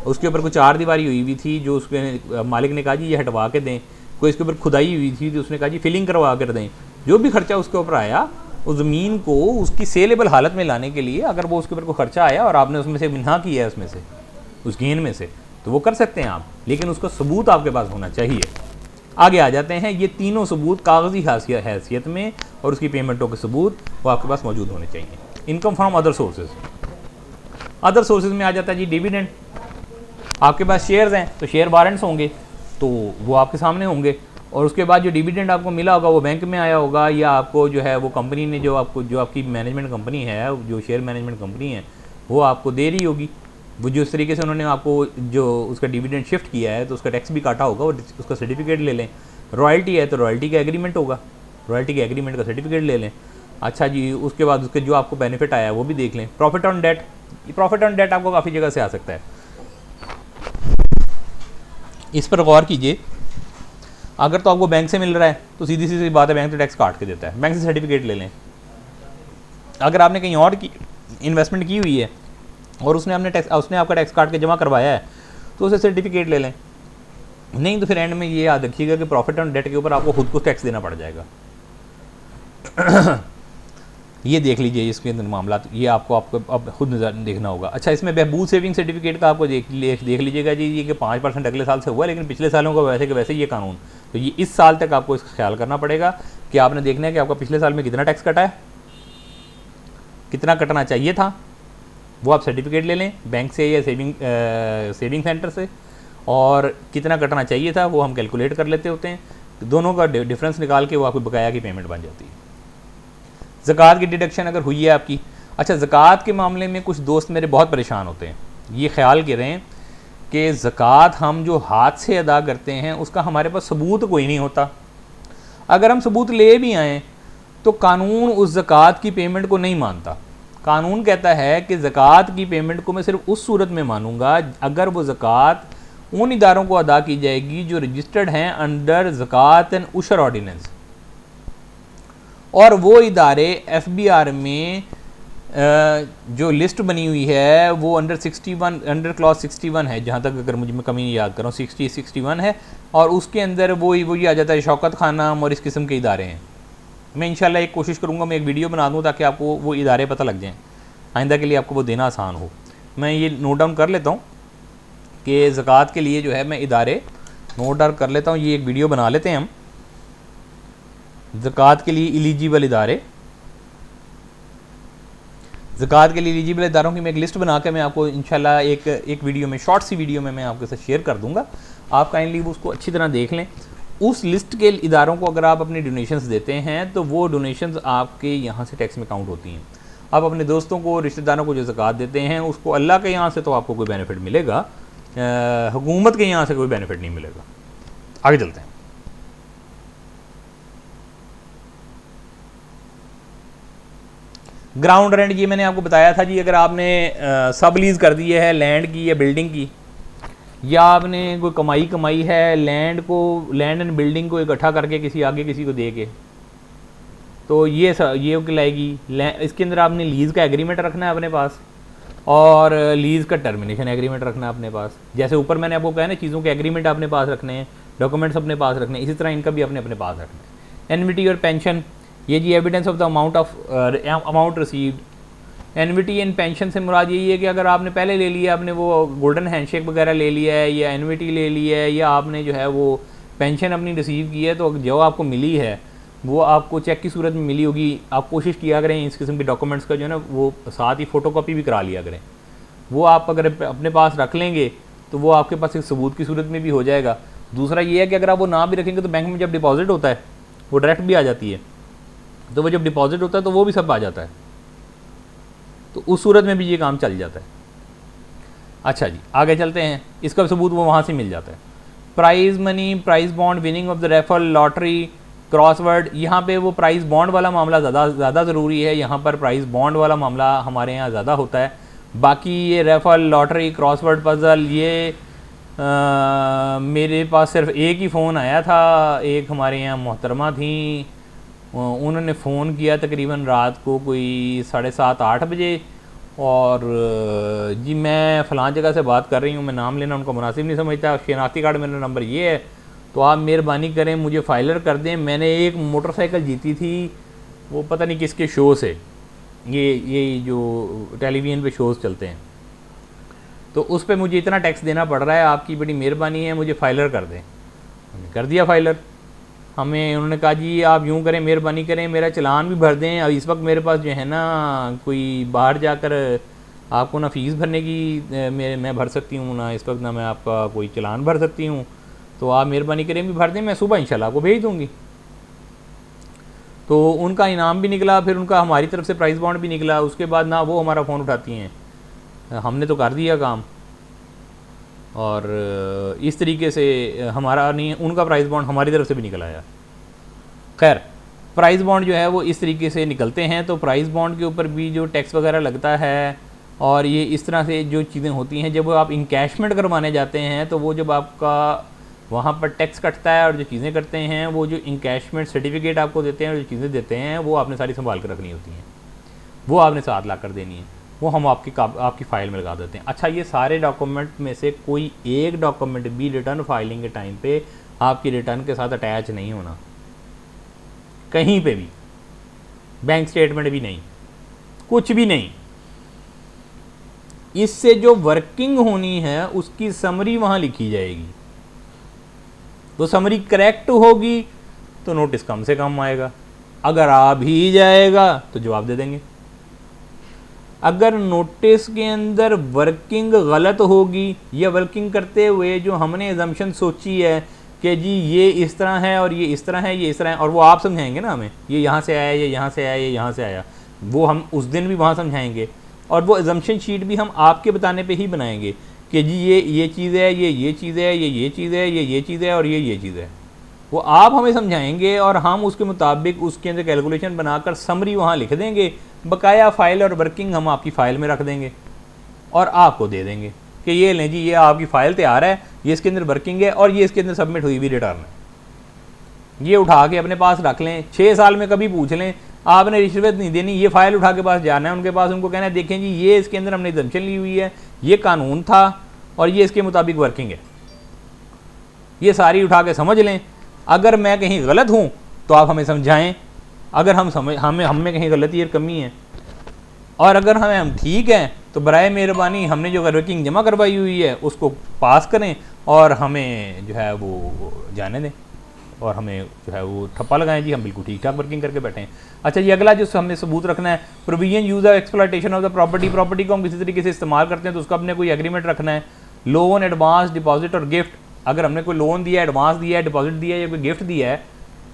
उसके ऊपर कोई 4 दीवारी हुई हुई थी जो उसके मालिक ने कहा जी ये हटवा के दें, कोई इसके ऊपर खुदाई हुई थी तो उसने कहा जी फिलिंग करवा कर दें। जो भी खर्चा उसके ऊपर आया उस ज़मीन को उसकी सेलेबल हालत में लाने के लिए अगर वो उसके ऊपर कोई खर्चा आया और आपने उसमें से मिन्हा किया है उसमें से उस गेन में से तो वो कर सकते हैं आप, लेकिन उसका सबूत आपके पास होना चाहिए। आगे आ जाते हैं, ये तीनों सबूत कागजी हैसियत में और उसकी पेमेंटों के सबूत वो आपके पास मौजूद होने चाहिए। इनकम फ्रॉम अदर सोर्सेज में आ जाता है जी डिविडेंड। आपके पास शेयर्स हैं तो शेयर वारंट्स होंगे तो वो आपके सामने होंगे, और उसके बाद जो डिविडेंड आपको मिला होगा वो बैंक में आया होगा या आपको जो है वो कंपनी ने जो आपकी मैनेजमेंट कंपनी है, जो शेयर मैनेजमेंट कंपनी है वो आपको दे रही होगी। वो जिस तरीके से उन्होंने आपको जो उसका डिविडेंड शिफ्ट किया है तो उसका टैक्स भी काटा होगा, उसका सर्टिफिकेट ले लें। रॉयल्टी है तो रॉयल्टी का एग्रीमेंट होगा, रॉयल्टी के एग्रीमेंट का सर्टिफिकेट ले लें। अच्छा जी, उसके बाद उसके जो आपको बेनिफिट आया है वो भी देख लें। प्रॉफिट ऑन डेट आपको काफ़ी जगह से आ सकता है, इस पर गौर कीजिए। अगर तो आपको बैंक से मिल रहा है तो सीधी सीधी बात है, बैंक तो टैक्स काट के देता है, बैंक से सर्टिफिकेट ले लें। अगर आपने कहीं और की इन्वेस्टमेंट की हुई है और उसने आपका टैक्स काट के जमा करवाया है तो उसे सर्टिफिकेट ले लें। नहीं तो फिर एंड में ये याद रखिएगा कि प्रॉफिट ऑन डेट के ऊपर आपको खुद को टैक्स देना पड़ जाएगा। ये देख लीजिए इसके अंदर मामला, ये आपको अब खुद देखना होगा। अच्छा, इसमें बहबूद सेविंग सर्टिफिकेट का आपको देख लीजिएगा जी, ये कि 5% अगले साल से हुआ, लेकिन पिछले सालों का वैसे के वैसे ये कानून, तो ये इस साल तक आपको इसका ख्याल करना पड़ेगा कि आपने देखना है कि आपका पिछले साल में कितना टैक्स कटा है, कितना कटना चाहिए था, वो आप सर्टिफिकेट ले लें बैंक से या सेविंग सेंटर से, और कितना कटना चाहिए था वो हम कैलकुलेट कर लेते होते हैं, दोनों का डिफरेंस निकाल के वो आपको बकाया की पेमेंट बन जाती है। ज़कात की डिडक्शन अगर हुई है आपकी। अच्छा, ज़कात के मामले में कुछ दोस्त मेरे बहुत परेशान होते हैं, ये ख्याल करें कि ज़कात हम जो हाथ से अदा करते हैं उसका हमारे पास सबूत कोई नहीं होता। अगर हम सबूत ले भी आएँ तो कानून उस ज़कात की पेमेंट को नहीं मानता। कानून कहता है कि ज़कात की पेमेंट को मैं सिर्फ उस सूरत में मानूंगा अगर वो ज़कात उन इदारों को अदा की जाएगी जो रजिस्टर्ड हैं अंडर ज़कात एंड उशर ऑर्डिनेंस, और वो इदारे FBR में जो लिस्ट बनी हुई है वो अंडर 61 अंडर क्लॉज 61 है, जहाँ तक अगर मुझे मैं कमी नहीं याद कर रहा हूँ 61 है, और उसके अंदर वही आ जाता है शौकत खानम और इस किस्म के इदारे हैं। मैं इंशाल्लाह एक कोशिश करूँगा मैं एक वीडियो बना दूँ ताकि आपको वो इदारे पता लग जाएँ, आइंदा के लिए आपको वो देना आसान हो। मैं ये नोट डाउन कर लेता हूँ कि ज़कात के लिए जो है मैं इदारे नोट डाउन कर लेता हूँ। ये एक वीडियो बना लेते हैं हम, ज़कात के लिए एलिजिबल इदारे, ज़कात के लिए एलिजिबल इदारों की मैं एक लिस्ट बना के मैं आपको इंशाल्लाह एक वीडियो में, शॉर्ट सी वीडियो में मैं आपके साथ शेयर कर दूंगा। आप काइंडली उसको अच्छी तरह देख लें। उस लिस्ट के इदारों को अगर आप अपनी डोनेशंस देते हैं तो वो डोनेशंस आपके यहाँ से टैक्स में काउंट होती हैं। आप अपने दोस्तों को, रिश्तेदारों को जो ज़कात देते हैं उसको अल्लाह के यहाँ से तो आपको कोई बेनिफिट मिलेगा, हुकूमत के यहाँ से कोई बेनिफिट नहीं मिलेगा। आगे चलते हैं। ग्राउंड रेंट, ये मैंने आपको बताया था जी, अगर आपने सब लीज़ कर दी है लैंड की या बिल्डिंग की, या आपने कोई कमाई है लैंड एंड बिल्डिंग को इकट्ठा करके किसी को दे के, तो ये कहलाएगी। इसके अंदर आपने लीज़ का एग्रीमेंट रखना है अपने पास और लीज़ का टर्मिनेशन एग्रीमेंट रखना है अपने पास। जैसे ऊपर मैंने आपको कहा ना, चीज़ों के एग्रीमेंट अपने पास रखने हैं, डॉक्यूमेंट्स अपने पास रखने हैं, इसी तरह इनका भी अपने पास रखना है। एनविटी और पेंशन, ये जी evidence of the amount received. Annuity and pension से मुराद यही है कि अगर आपने पहले ले लिया, आपने वो गोल्डन हैंडशेक वगैरह ले लिया है या एनविटी ले ली है या आपने जो है वो पेंशन अपनी रिसीव की है, तो जो आपको मिली है वो आपको चेक की सूरत में मिली होगी। आप कोशिश किया करें इस किस्म के डॉक्यूमेंट्स का जो है ना वो साथ ही फ़ोटोकॉपी भी करा लिया करें। वो आप अगर अपने पास रख लेंगे तो वो आपके पास एक सबूत की सूरत में भी हो जाएगा। दूसरा ये है कि अगर आप वो ना भी रखेंगे तो बैंक में जब डिपॉजिट होता है वो डायरेक्ट भी आ जाती है, तो वो जब डिपॉजिट होता है तो वो भी सब आ जाता है, तो उस सूरत में भी ये काम चल जाता है। अच्छा जी, आगे चलते हैं। इसका सबूत वो वहाँ से मिल जाता है। Prize money, prize bond, winning of the raffle, lottery, crossword, यहाँ पे वो प्राइज़ बॉन्ड वाला मामला ज़्यादा ज़रूरी है। यहाँ पर प्राइज़ बॉन्ड वाला मामला हमारे यहाँ ज़्यादा होता है। बाकी ये रेफर, लॉटरी, क्रॉसवर्ड पज़ल, ये मेरे पास सिर्फ एक ही फ़ोन आया था। एक हमारे यहाँ मोहतरमा थी, उन्होंने फ़ोन किया तकरीबन रात को कोई 7:30-8 बजे, और जी मैं फ़लाँ जगह से बात कर रही हूँ, मैं नाम लेना उनको मुनासिब नहीं समझता, शनाख्ती कार्ड मेरा नंबर ये है, तो आप मेहरबानी करें मुझे फाइलर कर दें। मैंने एक मोटरसाइकिल जीती थी, वो पता नहीं किसके शो से, ये जो टेलीविज़न पे शोज़ चलते हैं, तो उस पर मुझे इतना टैक्स देना पड़ रहा है, आपकी बड़ी मेहरबानी है, मुझे फाइलर कर दें। हमने कर दिया फाइलर। हमें उन्होंने कहा जी आप यूँ करें, मेहरबानी करें मेरा चलान भी भर दें। अब इस वक्त मेरे पास जो है ना कोई बाहर जाकर आपको ना फ़ीस भरने की मैं भर सकती हूँ, ना इस वक्त ना मैं आपका कोई चलान भर सकती हूँ, तो आप मेहरबानी करें भी भर दें, मैं सुबह इंशाल्लाह आपको भेज दूँगी। तो उनका इनाम भी निकला, फिर उनका हमारी तरफ से प्राइज़ बॉन्ड भी निकला। उसके बाद ना वो हमारा फ़ोन उठाती हैं, हमने तो कर दिया काम, और इस तरीके से हमारा नहीं, उनका प्राइज़ बॉन्ड हमारी तरफ से भी निकल आया। खैर, प्राइज़ बॉन्ड जो है वो इस तरीके से निकलते हैं। तो प्राइज़ बॉन्ड के ऊपर भी जो टैक्स वगैरह लगता है, और ये इस तरह से जो चीज़ें होती हैं, जब आप इनकैशमेंट करवाने जाते हैं तो वो जब आपका वहाँ पर टैक्स कटता है, और जो चीज़ें करते हैं वो जो इनकैशमेंट सर्टिफिकेट आपको देते हैं और जो चीज़ें देते हैं वो आपने सारी संभाल कर रखनी होती हैं, वो आपने साथ ला कर देनी है, वो हम आपकी फ़ाइल में लगा देते हैं। अच्छा, ये सारे डॉक्यूमेंट में से कोई एक डॉक्यूमेंट भी रिटर्न फाइलिंग के टाइम पे आपकी रिटर्न के साथ अटैच नहीं होना, कहीं पे भी, बैंक स्टेटमेंट भी नहीं, कुछ भी नहीं। इससे जो वर्किंग होनी है उसकी समरी वहाँ लिखी जाएगी, तो समरी करेक्ट होगी तो नोटिस कम से कम आएगा, अगर आ भी जाएगा तो जवाब दे देंगे। अगर नोटिस के अंदर वर्किंग गलत होगी, या वर्किंग करते हुए जो हमने एजम्पशन सोची है कि जी ये इस तरह है और ये इस तरह है, ये इस तरह है, और वो आप समझाएंगे ना हमें, ये यहाँ से आया, ये यहाँ से आया, ये यहाँ से आया, वो हम उस दिन भी वहाँ समझाएंगे, और वो एजम्पशन शीट भी हम आपके बताने पे ही बनाएंगे कि जी ये चीज़ है, ये चीज़ है, ये चीज़ है, ये चीज़ है, और ये चीज़ है। वो आप हमें समझाएंगे और हम उसके मुताबिक उसके अंदर कैलकुलेशन बनाकर समरी वहाँ लिख देंगे, बकाया फ़ाइल और वर्किंग हम आपकी फ़ाइल में रख देंगे और आपको दे देंगे कि ये लें जी, ये आपकी फ़ाइल तैयार है, ये इसके अंदर वर्किंग है और ये इसके अंदर सबमिट हुई हुई रिटर्न है, ये उठा के अपने पास रख लें। 6 साल में कभी पूछ लें आपने रिश्वत नहीं देनी, ये फाइल उठा के पास जाना है उनके पास, उनको कहना है देखें जी ये इसके अंदर हमने एग्जम्पशन ली हुई है, ये कानून था और ये इसके मुताबिक वर्किंग है, ये सारी उठा के समझ लें। अगर मैं कहीं गलत हूँ तो आप हमें समझाएं, अगर हम में कहीं गलती और कमी है, और अगर हम ठीक हैं तो बराए मेहरबानी हमने जो वर्किंग जमा करवाई हुई है उसको पास करें और हमें जो है वो जाने दें, और हमें जो है वो ठप्पा लगाएं जी हम बिल्कुल ठीक ठाक वर्किंग करके बैठे हैं। अच्छा ये अगला जो हमने सबूत रखना है, provision use of exploitation of the property को हम किसी तरीके से इस्तेमाल करते हैं तो उसका अपने कोई एग्रीमेंट रखना है। लोन, एडवांस, डिपॉजिट और गिफ्ट, अगर हमने कोई लोन दिया है, एडवांस दिया है, डिपॉजिट दिया है या कोई गिफ्ट दिया है,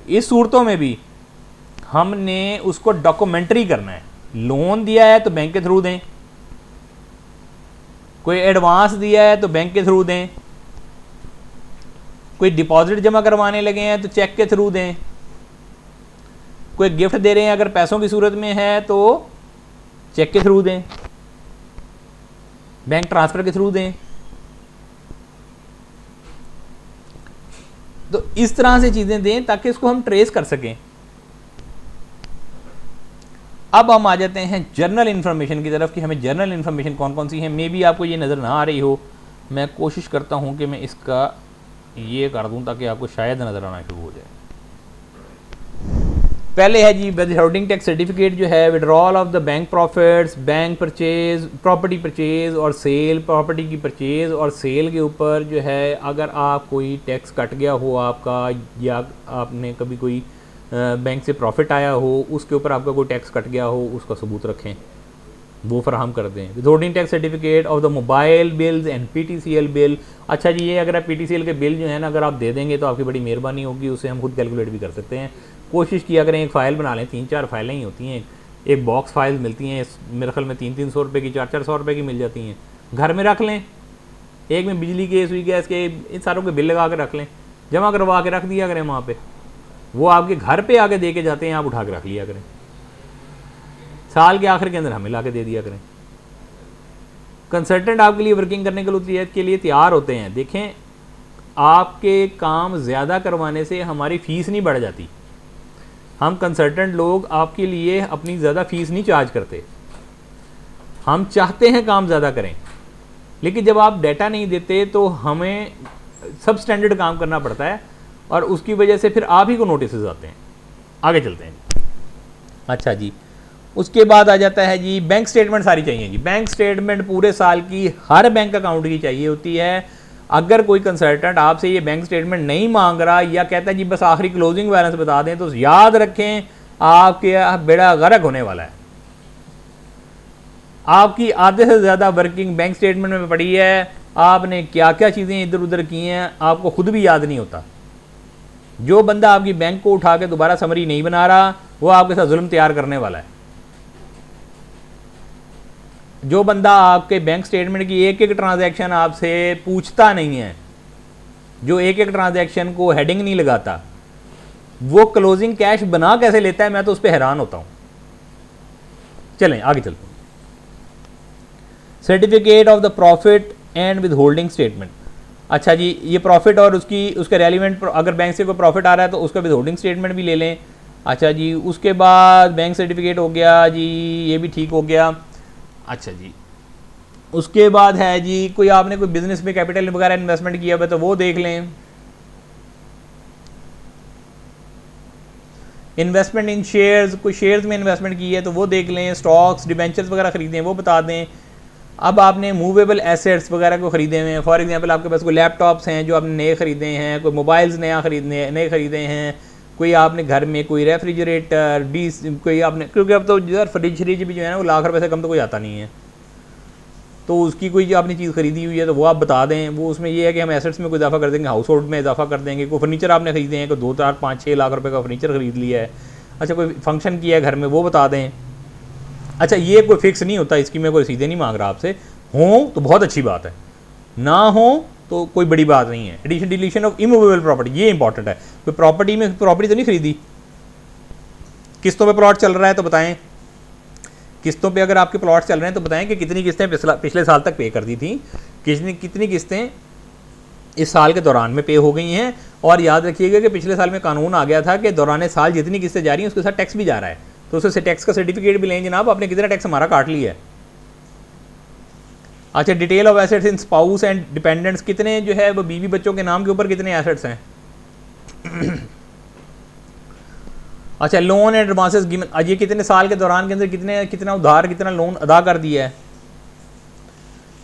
इस सूरतों में भी हमने उसको डॉक्यूमेंट्री करना है। लोन दिया है तो बैंक के थ्रू दें, कोई एडवांस दिया है तो बैंक के थ्रू दें, कोई डिपॉजिट जमा करवाने लगे हैं तो चेक के थ्रू दें, कोई गिफ्ट दे रहे हैं अगर पैसों की सूरत में है तो चेक के थ्रू दें, बैंक ट्रांसफर के थ्रू दें। तो इस तरह से चीजें दें ताकि इसको हम ट्रेस कर सकें। अब हम आ जाते हैं जर्नल इन्फॉर्मेशन की तरफ कि हमें जर्नल इन्फॉर्मेशन कौन कौन सी है। मे बी आपको ये नज़र ना आ रही हो, मैं कोशिश करता हूं कि मैं इसका ये कर दूं ताकि आपको शायद नज़र आना शुरू हो जाए। पहले है जी विदहोल्डिंग टैक्स सर्टिफिकेट जो है, withdrawal of the bank profits, bank purchase, property purchase और सेल, प्रॉपर्टी की परचेज और सेल के ऊपर जो है अगर आप कोई टैक्स कट गया हो आपका, या आपने कभी कोई बैंक से प्रॉफिट आया हो उसके ऊपर आपका कोई टैक्स कट गया हो, उसका सबूत रखें, वो फराहम कर दें। Withholding tax certificate of the mobile bills and PTCL bill. अच्छा जी ये अगर आप PTCL के बिल जो है ना अगर आप दे देंगे तो आपकी बड़ी मेहरबानी होगी, उससे हम खुद कैलकुलेट भी कर सकते हैं। कोशिश किया करें एक फ़ाइल बना लें, 3-4 फाइलें ही होती हैं, एक बॉक्स फाइल मिलती हैं मेरे ख्याल में 300-300 रुपये की, 400-400 रुपये की मिल जाती हैं, घर में रख लें। एक में बिजली के, सुई गैस के, इन सारों के बिल लगा के रख लें, जमा करवा के रख दिया करें वहाँ पर, वो आपके घर पे आके दे के जाते हैं, आप उठा के रख लिया करें, साल के आखिर के अंदर हमें ला के दे दिया करें। कंसल्टेंट आपके लिए वर्किंग करने के लिए तैयार होते हैं। देखें आपके काम ज़्यादा करवाने से हमारी फ़ीस नहीं बढ़ जाती, हम कंसल्टेंट लोग आपके लिए अपनी ज़्यादा फ़ीस नहीं चार्ज करते, हम चाहते हैं काम ज़्यादा करें, लेकिन जब आप डाटा नहीं देते तो हमें सब स्टैंडर्ड काम करना पड़ता है और उसकी वजह से फिर आप ही को नोटिस आते हैं। आगे चलते हैं। अच्छा जी उसके बाद आ जाता है जी बैंक स्टेटमेंट सारी चाहिए जी। बैंक स्टेटमेंट पूरे साल की हर बैंक अकाउंट की चाहिए होती है। अगर कोई कंसल्टेंट आपसे ये बैंक स्टेटमेंट नहीं मांग रहा या कहता है जी बस आखिरी क्लोजिंग बैलेंस बता दें, तो याद रखें आपके बेड़ा गर्क होने वाला है। आपकी आधे से ज़्यादा वर्किंग बैंक स्टेटमेंट में पड़ी है, आपने क्या क्या चीज़ें इधर उधर की हैं आपको खुद भी याद नहीं होता। जो बंदा आपकी बैंक को उठा के दोबारा समरी नहीं बना रहा वो आपके साथ जुल्म तैयार करने वाला है। जो बंदा आपके बैंक स्टेटमेंट की एक एक ट्रांजैक्शन आपसे पूछता नहीं है, जो एक एक ट्रांजैक्शन को हेडिंग नहीं लगाता, वो क्लोजिंग कैश बना कैसे लेता है, मैं तो उस पर हैरान होता हूं। चलें आगे चलते हैं। Certificate of the profit and with holding statement. अच्छा जी ये प्रॉफिट और उसका रेलिवेंट, अगर बैंक से कोई प्रॉफिट आ रहा है तो उसका विद होल्डिंग स्टेटमेंट भी ले लें। अच्छा जी उसके बाद बैंक सर्टिफिकेट हो गया जी, ये भी ठीक हो गया। अच्छा जी उसके बाद है जी कोई आपने कोई बिजनेस में कैपिटल वगैरह इन्वेस्टमेंट किया हुआ तो वो देख लें। इन्वेस्टमेंट इन शेयर्स, कोई शेयर्स में इन्वेस्टमेंट की है तो वो देख लें। स्टॉक्स, डिबेंचर्स वगैरह खरीदे हैं वो बता दें। अब आपने मूवेबल एसेट्स वगैरह को ख़रीदे हुए हैं, फॉर एग्जांपल आपके पास कोई लैपटॉप्स हैं जो आपने नए ख़रीदे हैं, कोई मोबाइल्स नए ख़रीदे हैं, कोई आपने घर में कोई रेफ्रिजरेटर कोई आपने, क्योंकि अब तो यार फ्रिज भी जो है ना वो लाख रुपये से कम तो कोई आता नहीं है, तो उसकी कोई जो आपने चीज़ खरीदी हुई है तो वो आप बता दें। वो उसमें ये है कि हम एसेट्स में कोई इजाफा कर देंगे, हाउस होल्ड में इजाफा कर देंगे। कोई फर्नीचर आपने ख़रीदे हैं, कोई 2, 4, 5, 6 लाख रुपये का फर्नीचर ख़रीद लिया है, अच्छा कोई फंक्शन किया है घर में वो बता दें। अच्छा ये कोई फिक्स नहीं होता, इसकी मैं कोई सीधे नहीं मांग रहा आपसे, हों तो बहुत अच्छी बात है, ना हो तो कोई बड़ी बात नहीं है। Addition deletion of immovable property ये इंपॉर्टेंट है। कोई प्रॉपर्टी में प्रॉपर्टी तो नहीं खरीदी, किस्तों पे प्लॉट चल रहा है तो बताएं, किस्तों पे अगर आपके प्लॉट चल रहे हैं तो बताएं कि कितनी किस्तें पिछले साल तक पे कर दी थी, कितनी किस्तें इस साल के दौरान में पे हो गई हैं। और याद रखिएगा कि पिछले साल में कानून आ गया था कि दौरान साल जितनी किस्तें जा रही हैं उसके साथ टैक्स भी जा रहा है, तो उससे टैक्स का सर्टिफिकेट भी लें जनाब, आपने कितना टैक्स हमारा काट लिया है। अच्छा, detail of assets in spouse and dependents, कितने जो है वो बीवी बच्चों के नाम के ऊपर कितने एसेट्स हैं। अच्छा, लोन एंड एडवांसेस गिवन, आज ये कितने साल के दौरान के अंदर कितना उधार कितना लोन अदा कर दिया है।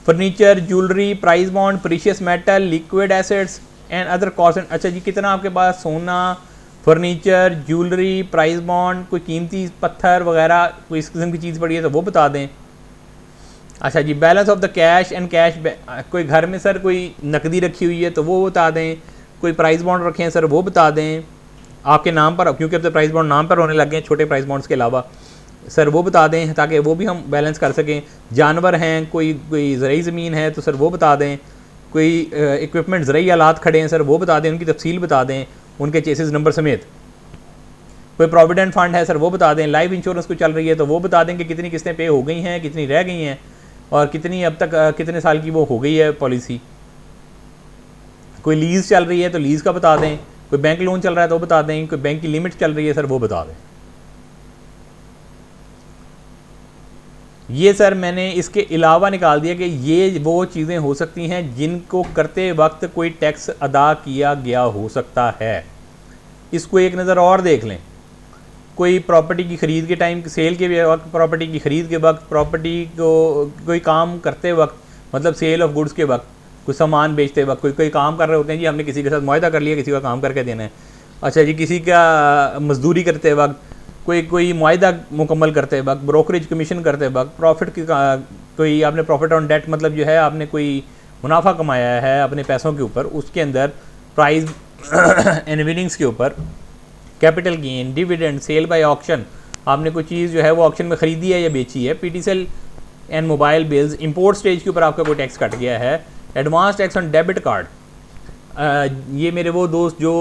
Furniture, jewellery, price bond, precious metal, liquid assets and other cost. अच्छा जी, कितना आपके पास सोना, फर्नीचर, ज्वेलरी, प्राइस बॉन्ड, कोई कीमती पत्थर वगैरह कोई इस किस्म की चीज़ पड़ी है तो वो बता दें। अच्छा जी, balance of the cash and cash, कोई घर में सर कोई नकदी रखी हुई है तो वो बता दें। कोई प्राइस बॉन्ड रखे हैं सर वो बता दें आपके नाम पर, क्योंकि अब तो प्राइस बॉन्ड नाम पर होने लग गए हैं छोटे प्राइस बॉन्ड्स के अलावा, सर वो बता दें ताकि वो भी हम बैलेंस कर सकें। जानवर हैं, कोई ज़रई ज़मीन है तो सर वो बता दें। कोई इक्विपमेंट ज़रई आलात खड़े हैं सर वो बता दें, उनकी तफसील बता दें उनके चेसिस नंबर समेत। कोई प्रोविडेंट फंड है सर वो बता दें। लाइफ इंश्योरेंस को चल रही है तो वो बता दें कि कितनी किस्तें पे हो गई हैं, कितनी रह गई हैं और कितनी अब तक कितने साल की वो हो गई है पॉलिसी। कोई लीज़ चल रही है तो लीज़ का बता दें। कोई बैंक लोन चल रहा है तो वो बता दें। कोई बैंक की लिमिट चल रही है सर वो बता दें। ये सर मैंने इसके अलावा निकाल दिया कि ये वो चीज़ें हो सकती हैं जिनको करते वक्त कोई टैक्स अदा किया गया हो सकता है। इसको एक नज़र और देख लें। कोई प्रॉपर्टी की ख़रीद के टाइम, सेल के वक्त, प्रॉपर्टी की ख़रीद के वक्त, प्रॉपर्टी को कोई काम करते वक्त, मतलब सेल ऑफ गुड्स के वक्त, कोई सामान बेचते वक्त, कोई काम कर रहे होते हैं जी, हमने किसी के साथ मुआहदा कर लिया, किसी का काम करके देना है। अच्छा जी, किसी का मजदूरी करते वक्त, कोई मुआहदा मुकम्मल करते वक्त, ब्रोकरेज कमीशन करते वक्त, प्रॉफिट की कोई आपने प्रॉफिट ऑन डेट, मतलब जो है आपने कोई मुनाफा कमाया है अपने पैसों के ऊपर, उसके अंदर प्राइस एंड विनिंग्स के ऊपर, capital gain, dividend, sale by auction, आपने कोई चीज़ जो है वो ऑक्शन में ख़रीदी है या बेची है। PTCL and mobile bills, import stage के ऊपर आपका कोई टैक्स कट गया है। Advance tax on debit card, ये मेरे वो दोस्त जो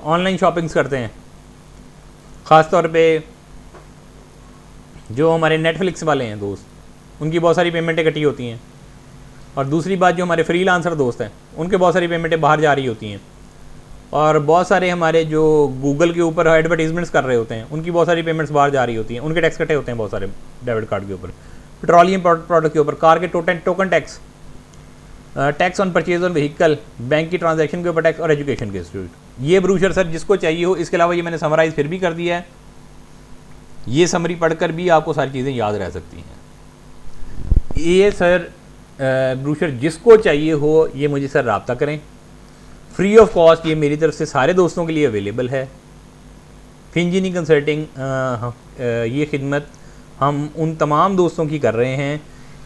ऑनलाइन शॉपिंग्स करते हैं, ख़ास तौर पे जो हमारे नेटफ्लिक्स वाले हैं दोस्त, उनकी बहुत सारी पेमेंटें कटी होती हैं। और दूसरी बात, जो हमारे फ्रीलांसर दोस्त हैं उनके बहुत सारी पेमेंटें बाहर जा रही होती हैं। और बहुत सारे हमारे जो गूगल के ऊपर एडवर्टीजमेंट्स कर रहे होते हैं उनकी बहुत सारी पेमेंट्स बाहर जा रही होती हैं, उनके टैक्स कटे होते हैं बहुत सारे डेबिट कार्ड के ऊपर। पेट्रोलियम प्रोडक्ट के ऊपर, कार के token tax, tax on purchase on vehicle, bank की ट्रांजैक्शन के ऊपर टैक्स और एजुकेशन के इंस्टीट्यूट। ये ब्रूशर सर जिसको चाहिए हो, इसके अलावा ये मैंने समराइज़ फिर भी कर दिया है, ये समरी पढ़कर भी आपको सारी चीज़ें याद रह सकती हैं। ये सर ब्रूशर जिसको चाहिए हो ये मुझे सर रब्ता करें, फ्री ऑफ कॉस्ट ये मेरी तरफ से सारे दोस्तों के लिए अवेलेबल है। फिनजीनी कंसल्टिंग ये खिदमत हम उन तमाम दोस्तों की कर रहे हैं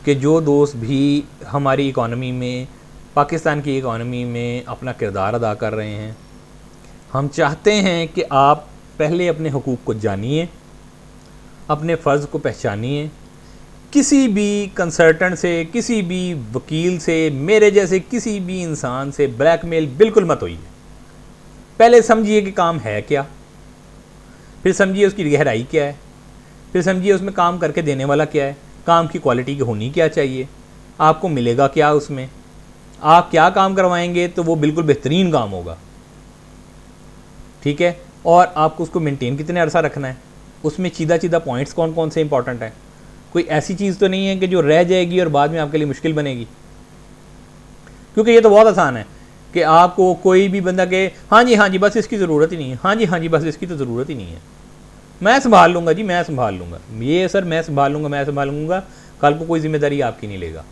कि जो दोस्त भी हमारी इकॉनमी में, पाकिस्तान की इकॉनमी में अपना किरदार अदा कर रहे हैं। हम चाहते हैं कि आप पहले अपने हुकूक को जानिए, अपने फ़र्ज़ को पहचानिए। किसी भी कंसल्टेंट से, किसी भी वकील से, मेरे जैसे किसी भी इंसान से ब्लैकमेल बिल्कुल मत होइए। पहले समझिए कि काम है क्या, फिर समझिए उसकी गहराई क्या है, फिर समझिए उसमें काम करके देने वाला क्या है, काम की क्वालिटी होनी क्या चाहिए, आपको मिलेगा क्या उसमें, आप क्या काम करवाएंगे तो वो बिल्कुल बेहतरीन काम होगा, ठीक है। और आपको उसको मेंटेन कितने अरसा रखना है, उसमें चीदा पॉइंट्स कौन कौन से इंपॉर्टेंट हैं। कोई ऐसी चीज़ तो नहीं है कि जो रह जाएगी और बाद में आपके लिए मुश्किल बनेगी, क्योंकि ये तो बहुत आसान है कि आपको कोई भी बंदा के हाँ जी बस इसकी ज़रूरत ही नहीं है, हाँ जी बस इसकी तो ज़रूरत ही नहीं है, मैं संभाल लूँगा जी, मैं संभाल लूँगा, ये सर मैं संभाल लूँगा, कल को कोई जिम्मेदारी आपकी नहीं लेगा।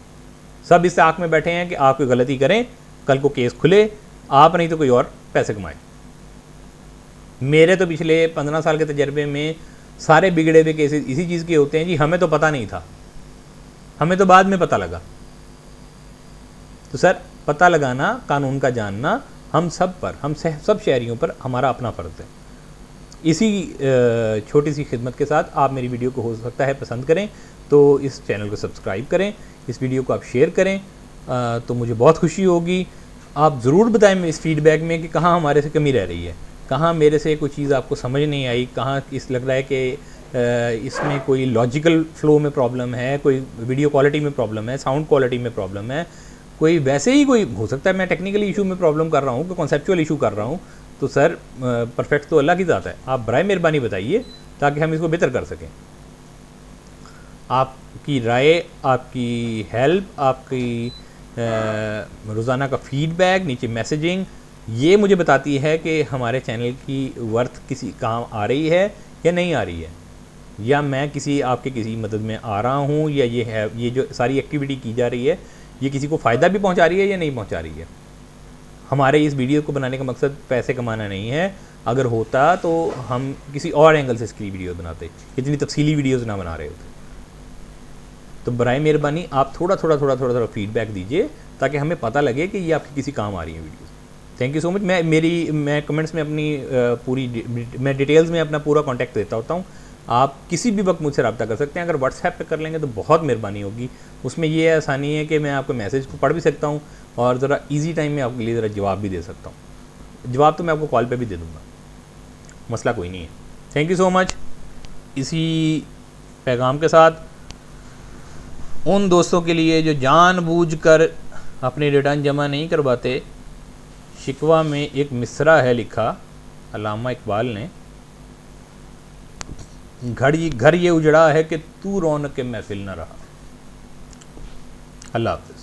सब इस आँख में बैठे हैं कि आप कोई गलती करें, कल को केस खुले, आप नहीं तो कोई और पैसे कमाए। मेरे तो पिछले 15 साल के तजर्बे में सारे बिगड़े हुए केसेस इसी चीज़ के होते हैं जी, हमें तो पता नहीं था, हमें तो बाद में पता लगा। तो सर पता लगाना, कानून का जानना हम सब पर, हम सब शहरियों पर हमारा अपना फ़र्ज़ है। इसी छोटी सी खिदमत के साथ आप मेरी वीडियो को हो सकता है पसंद करें तो इस चैनल को सब्सक्राइब करें, इस वीडियो को आप शेयर करें तो मुझे बहुत खुशी होगी। आप ज़रूर बताएं इस फीडबैक में कि कहाँ हमारे से कमी रह रही है, कहाँ मेरे से कोई चीज़ आपको समझ नहीं आई, कहाँ इस लग रहा है कि इसमें कोई लॉजिकल फ़्लो में प्रॉब्लम है, कोई वीडियो क्वालिटी में प्रॉब्लम है, साउंड क्वालिटी में प्रॉब्लम है, कोई वैसे ही कोई हो सकता है मैं टेक्निकल इशू में प्रॉब्लम कर रहा हूँ, कोई कॉन्सेप्चुअल इशू कर रहा हूँ। तो सर परफेक्ट तो अल्लाह की ज़ात है, आप बराए मेहरबानी बताइए ताकि हम इसको बेहतर कर सकें। आपकी राय, आपकी हेल्प, आपकी रोज़ाना का फीडबैक, नीचे मैसेजिंग, ये मुझे बताती है कि हमारे चैनल की वर्थ किसी काम आ रही है या नहीं आ रही है, या मैं आपके किसी मदद में आ रहा हूँ, या ये जो सारी एक्टिविटी की जा रही है ये किसी को फ़ायदा भी पहुँचा रही है या नहीं पहुँचा रही है। हमारे इस वीडियो को बनाने का मकसद पैसे कमाना नहीं है। अगर होता तो हम किसी और एंगल से इसकी वीडियो बनाते, इतनी तफसीली वीडियोस ना बना रहे होते। तो बराए मेहरबानी आप थोड़ा फीडबैक दीजिए ताकि हमें पता लगे कि ये आपकी किसी काम आ रही है videos. Thank you so much. मैं कमेंट्स में अपनी मैं डिटेल्स में अपना पूरा कॉन्टैक्ट देता होता हूँ। आप किसी भी वक्त मुझसे रब्ता कर सकते हैं। अगर व्हाट्सएप पे कर लेंगे तो बहुत मेहरबानी होगी। उसमें ये आसानी है कि मैं आपके मैसेज को पढ़ भी सकता हूँ और ज़रा इजी टाइम में आपके लिए ज़रा जवाब भी दे सकता हूँ। जवाब तो मैं आपको कॉल पे भी दे दूँगा, मसला कोई नहीं है। Thank you so much. इसी पैगाम के साथ उन दोस्तों के लिए जो जानबूझकर अपनी रिटर्न जमा नहीं करवाते, शिकवा में एक मिसरा है लिखा अल्लामा इकबाल ने, घर ये उजड़ा है कि तू रौनक के महफिल न रहा। अल्लाह हाफ़िज़।